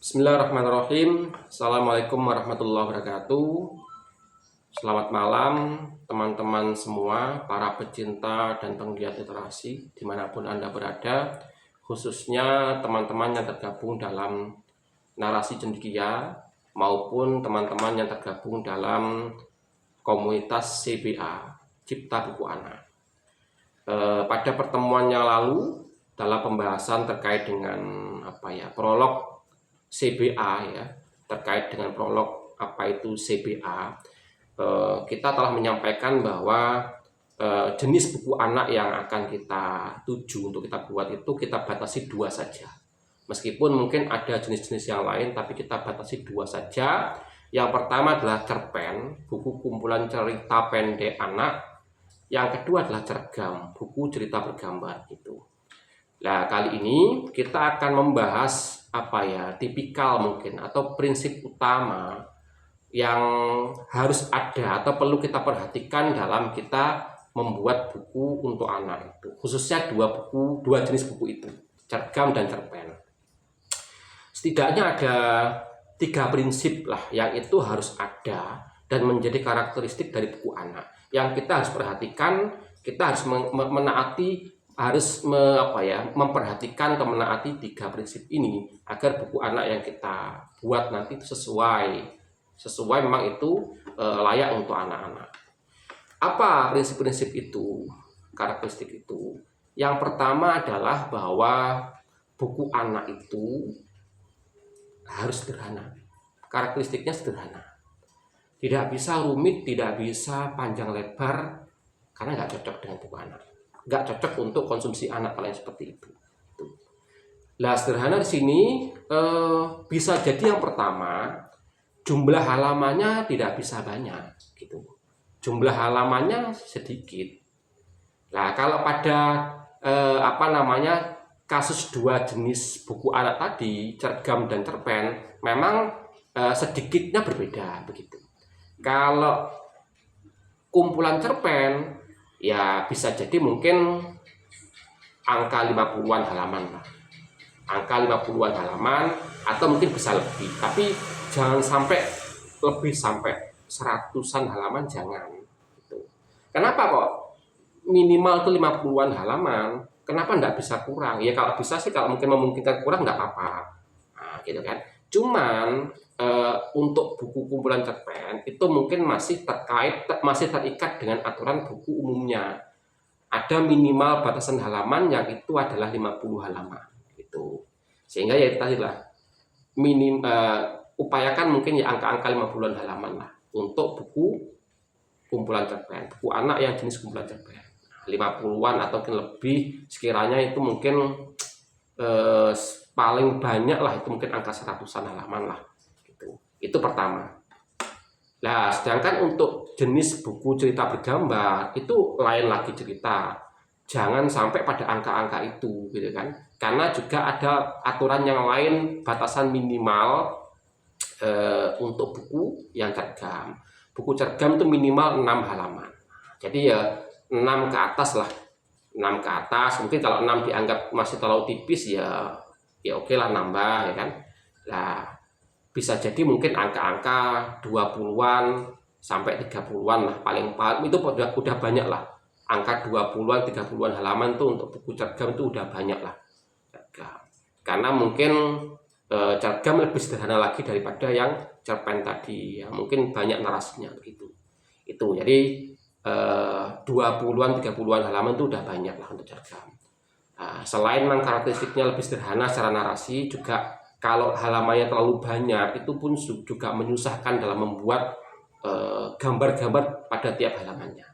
Bismillahirrahmanirrahim. Assalamualaikum warahmatullahi wabarakatuh. Selamat malam teman-teman semua, para pecinta dan penggiat literasi dimanapun Anda berada, khususnya teman-teman yang tergabung dalam narasi cendekia maupun teman-teman yang tergabung dalam komunitas CBA, Cipta Buku Anak. Pada pertemuan yang lalu dalam pembahasan terkait dengan prolog CBA ya, terkait dengan prolog apa itu CBA, kita telah menyampaikan bahwa jenis buku anak yang akan kita tuju untuk kita buat itu kita batasi 2 saja. Meskipun mungkin ada jenis-jenis yang lain, tapi kita batasi 2 saja. Yang pertama adalah cerpen, buku kumpulan cerita pendek anak. Yang kedua adalah cergam, buku cerita bergambar gitu. Nah, kali ini kita akan membahas tipikal mungkin atau prinsip utama yang harus ada atau perlu kita perhatikan dalam kita membuat buku untuk anak itu, khususnya dua jenis buku itu, cergam dan cerpen. Setidaknya ada 3 prinsip lah yang itu harus ada dan menjadi karakteristik dari buku anak yang kita harus perhatikan. Kita harus menaati, memperhatikan atau menaati 3 prinsip ini agar buku anak yang kita buat nanti sesuai memang itu layak untuk anak-anak. Apa prinsip-prinsip itu, karakteristik itu? Yang pertama adalah bahwa buku anak itu harus sederhana. Karakteristiknya sederhana. Tidak bisa rumit, tidak bisa panjang lebar, karena nggak cocok dengan buku anak. Nggak cocok untuk konsumsi anak kalau yang seperti itu. Nah, sederhana di sini bisa jadi yang pertama, jumlah halamannya tidak bisa banyak gitu. Jumlah halamannya sedikit. Nah, kalau pada kasus 2 jenis buku anak tadi, cergam dan cerpen, memang sedikitnya berbeda begitu. Kalau kumpulan cerpen ya bisa jadi mungkin angka 50-an halaman lah. Angka 50-an halaman atau mungkin bisa lebih. Tapi jangan sampai lebih sampai 100-an halaman, jangan gitu. Kenapa kok minimal itu 50-an halaman? Kenapa enggak bisa kurang? Ya kalau bisa sih, kalau mungkin memungkinkan kurang enggak apa-apa. Nah, gitu kan. Cuman untuk buku kumpulan cerpen itu mungkin masih terikat dengan aturan buku umumnya. Ada minimal batasan halaman yang itu adalah 50 halaman gitu. Sehingga ya tadi lah, upayakan mungkin ya angka-angka 50-an halaman lah untuk buku kumpulan cerpen, buku anak yang jenis kumpulan cerpen. 50-an atau mungkin lebih, sekiranya itu mungkin paling banyak lah itu mungkin angka 100-an halaman lah gitu. Itu pertama. Nah, sedangkan untuk jenis buku cerita bergambar itu lain lagi cerita. Jangan sampai pada angka-angka itu gitu kan. Karena juga ada aturan yang lain, batasan minimal untuk buku yang cergam. Buku cergam itu minimal 6 halaman. Jadi ya 6 ke atas lah. 6 ke atas, mungkin kalau 6 dianggap masih terlalu tipis ya oke lah, nambah ya kan. Nah, bisa jadi mungkin angka-angka 20-an sampai 30-an lah, paling itu udah banyak lah. Angka 20-an, 30-an halaman tuh untuk buku cergam itu udah banyak lah. Karena mungkin cergam lebih sederhana lagi daripada yang cerpen tadi ya, mungkin banyak narasinya begitu. Itu jadi 20-an, 30-an halaman itu udah banyak lah untuk cergam. Nah, selain memang karakteristiknya lebih sederhana secara narasi, juga kalau halamannya terlalu banyak itu pun juga menyusahkan dalam membuat gambar-gambar pada tiap halamannya.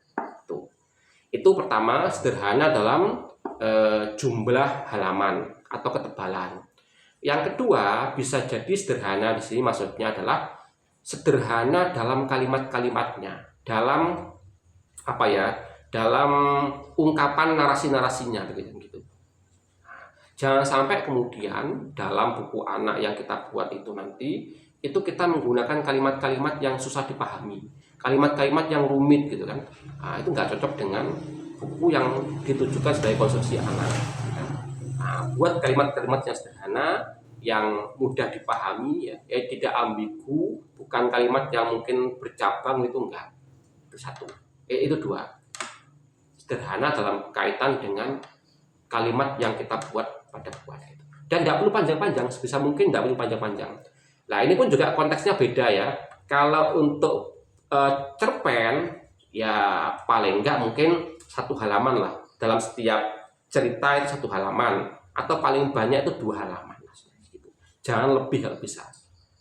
Itu pertama, sederhana dalam jumlah halaman atau ketebalan. Yang kedua, bisa jadi sederhana di sini maksudnya adalah sederhana dalam kalimat-kalimatnya, dalam dalam ungkapan narasi-narasinya begitu. Jangan sampai kemudian dalam buku anak yang kita buat itu nanti itu kita menggunakan kalimat-kalimat yang susah dipahami, kalimat-kalimat yang rumit gitu kan. Nah, itu nggak cocok dengan buku yang ditujukan sebagai konsumsi anak. Nah, buat kalimat-kalimat yang sederhana, yang mudah dipahami, ya, tidak ambigu, bukan kalimat yang mungkin bercabang, itu enggak. Itu satu. Itu dua. Sederhana dalam kaitan dengan kalimat yang kita buat pada buku anak itu. Dan nggak perlu panjang-panjang, sebisa mungkin nggak perlu panjang-panjang. Nah, ini pun juga konteksnya beda ya. Kalau untuk cerpen, ya paling nggak mungkin 1 halaman lah. Dalam setiap cerita itu 1 halaman, atau paling banyak itu 2 halaman. Jangan lebih kalau bisa.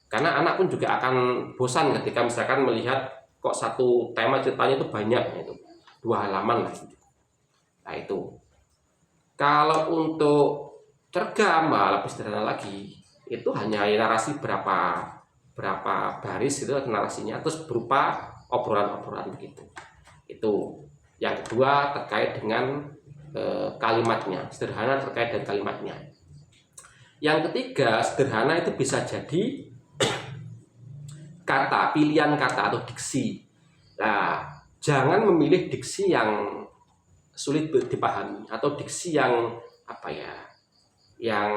Karena anak pun juga akan bosan ketika misalkan melihat kok satu tema ceritanya itu banyak, itu 2 halaman lah. Nah itu. Kalau untuk cergam, lebih sederhana lagi. Itu hanya narasi berapa baris itu narasinya, terus berupa obrolan-obrolan begitu. Itu. Yang kedua terkait dengan kalimatnya, sederhana terkait dengan kalimatnya. Yang ketiga, sederhana itu bisa jadi kata, pilihan kata atau diksi. Nah, jangan memilih diksi yang sulit dipahami atau diksi yang yang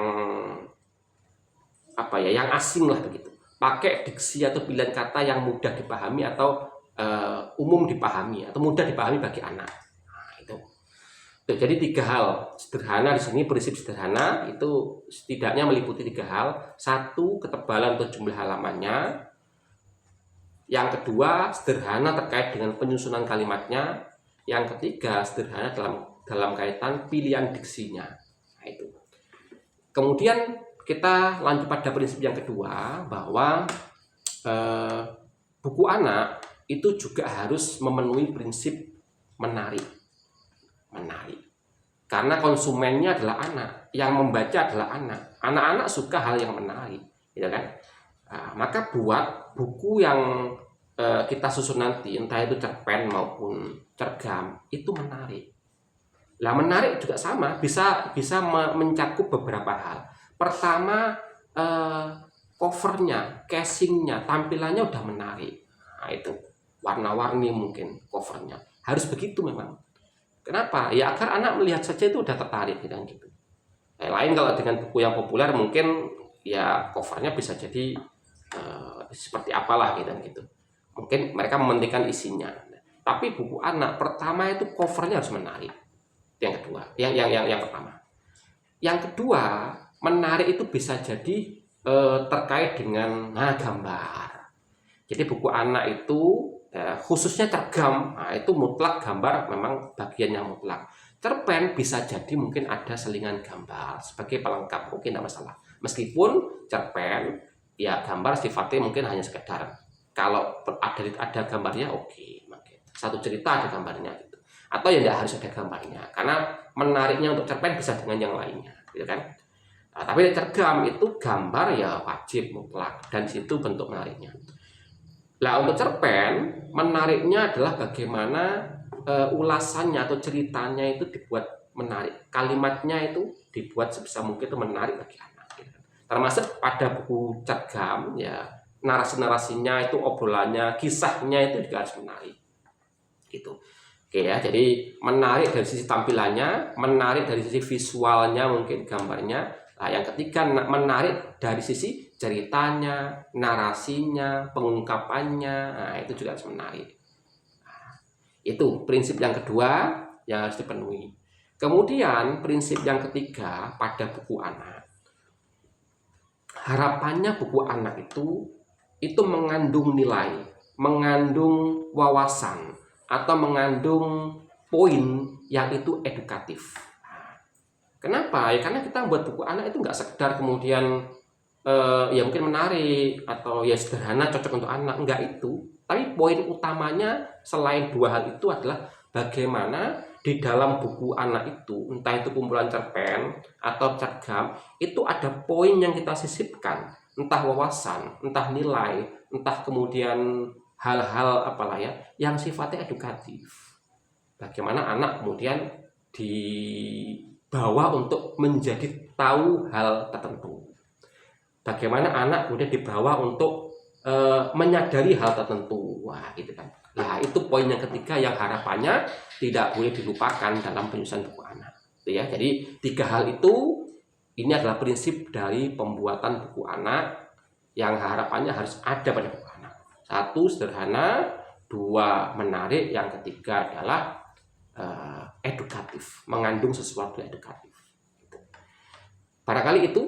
asing lah begitu. Pakai diksi atau pilihan kata yang mudah dipahami atau umum dipahami atau mudah dipahami bagi anak. Nah, itu. Jadi 3 hal sederhana di sini, prinsip sederhana itu setidaknya meliputi 3 hal. 1, ketebalan atau jumlah halamannya. Yang kedua, sederhana terkait dengan penyusunan kalimatnya. Yang ketiga, sederhana dalam kaitan pilihan diksinya. Nah, itu. Kemudian kita lanjut pada prinsip yang kedua, bahwa buku anak itu juga harus memenuhi prinsip menarik. Karena konsumennya adalah anak, yang membaca adalah anak. Anak-anak suka hal yang menarik, ya kan? Nah, maka buat buku yang kita susun nanti, entah itu cerpen maupun cergam, itu menarik. Nah, menarik juga sama, bisa mencakup beberapa hal. Pertama, covernya, casingnya, tampilannya udah menarik. Nah, itu warna-warni mungkin covernya. Harus begitu memang. Kenapa? Ya agar anak melihat saja itu udah tertarik gitu. Lain kalau dengan buku yang populer mungkin ya covernya bisa jadi seperti apalah gitu. Mungkin mereka mementingkan isinya. Tapi buku anak pertama itu covernya harus menarik. Yang kedua, yang pertama. Yang kedua, menarik itu bisa jadi terkait dengan gambar. Jadi buku anak itu khususnya cergam, itu mutlak gambar, memang bagian yang mutlak. Cerpen bisa jadi mungkin ada selingan gambar sebagai pelengkap, mungkin tidak masalah. Meskipun cerpen ya gambar sifatnya mungkin hanya sekedar, kalau ada gambarnya oke, satu cerita ada gambarnya gitu. Atau ya tidak harus ada gambarnya, karena menariknya untuk cerpen bisa dengan yang lainnya, gitu kan? Nah, tapi cergam itu gambar ya wajib mutlak, dan situ bentuk menariknya. Nah, untuk cerpen, menariknya adalah bagaimana ulasannya atau ceritanya itu dibuat menarik. Kalimatnya itu dibuat sebisa mungkin itu menarik bagi anak. Termasuk pada buku cergam, ya narasi-narasinya itu, obrolannya, kisahnya itu juga harus menarik. Gitu. Oke ya, jadi menarik dari sisi tampilannya, menarik dari sisi visualnya, mungkin gambarnya. Nah, yang ketiga menarik dari sisi ceritanya, narasinya, pengungkapannya. Nah, itu juga harus menarik. Nah, itu prinsip yang kedua yang harus dipenuhi. Kemudian prinsip yang ketiga pada buku anak. Harapannya buku anak itu mengandung nilai, mengandung wawasan, atau mengandung poin yang itu edukatif. Kenapa? Ya karena kita membuat buku anak itu nggak sekedar kemudian ya mungkin menarik atau ya sederhana cocok untuk anak, enggak itu. Tapi poin utamanya selain 2 hal itu adalah bagaimana di dalam buku anak itu, entah itu kumpulan cerpen atau cergam, itu ada poin yang kita sisipkan, entah wawasan, entah nilai, entah kemudian hal-hal apalah ya yang sifatnya edukatif. Bagaimana anak kemudian dibawa untuk menjadi tahu hal tertentu. Bagaimana anak kemudian dibawa untuk menyadari hal tertentu. Wah, gitu kan. Nah, itu poin yang ketiga yang harapannya tidak boleh dilupakan dalam penyusunan buku anak. Ya, jadi 3 hal itu Ini adalah prinsip dari pembuatan buku anak yang harapannya harus ada pada buku anak. Satu, sederhana. Dua, menarik. Yang ketiga adalah edukatif, mengandung sesuatu yang edukatif. Barangkali itu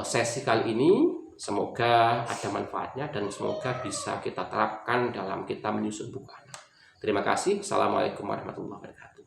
sesi kali ini. Semoga ada manfaatnya dan semoga bisa kita terapkan dalam kita menyusun buku anak. Terima kasih. Assalamualaikum warahmatullahi wabarakatuh.